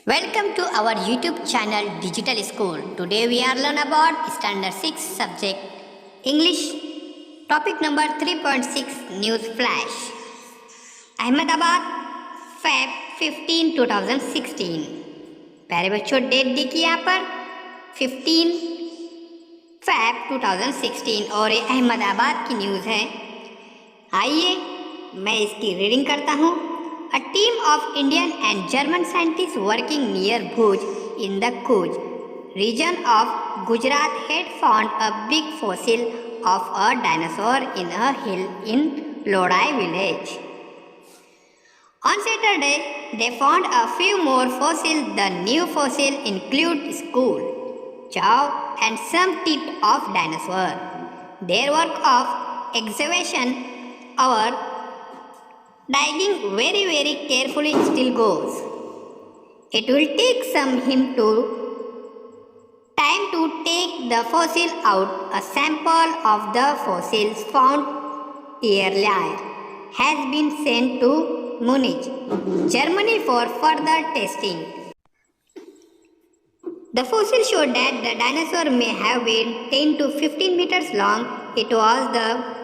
Welcome to our YouTube channel Digital School. Today we are learn about Standard 6 subject English. Topic number 3.6 News Flash. Ahmedabad Feb 15 2016. प्यारे बच्चों date देखिए यहाँ पर 15 Feb 2016 और ये अहमदाबाद की न्यूज़ है। आइए मैं इसकी रीडिंग करता हूँ। A team of Indian and German scientists working near Bhuj in the Kutch region of Gujarat had found a big fossil of a dinosaur in a hill in Lodai village. On Saturday, they found a few more fossils. The new fossils include skull, jaw, and some teeth of dinosaur. Their work of excavation our digging very carefully still goes. It will take some time to take the fossil out. A sample of the fossils found earlier has been sent to Munich, Germany for further testing. The fossil showed that the dinosaur may have been 10 to 15 meters long. It was the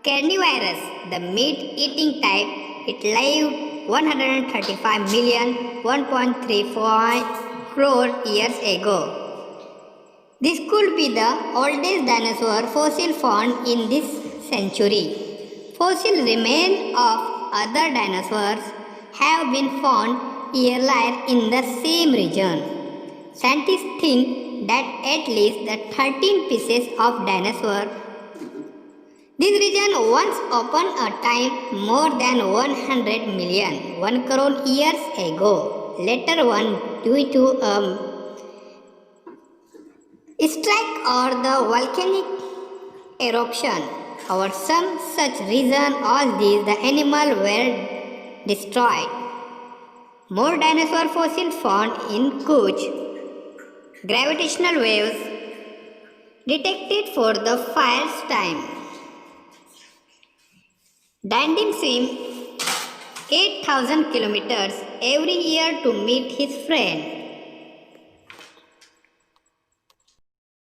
carnivorous, the meat-eating type. It lived 135 million, 1.34 crore years ago. This could be the oldest dinosaur fossil found in this century. Fossil remains of other dinosaurs have been found earlier in the same region. Scientists think that at least the 13 pieces of dinosaur this region once upon a time more than 100 million, 1 crore years ago. Later one due to a strike or the volcanic eruption or some such reason as this the animal were destroyed. More dinosaur fossils found in Kutch. Gravitational waves detected for the first time. Dandin swim 8,000 kilometers every year to meet his friend.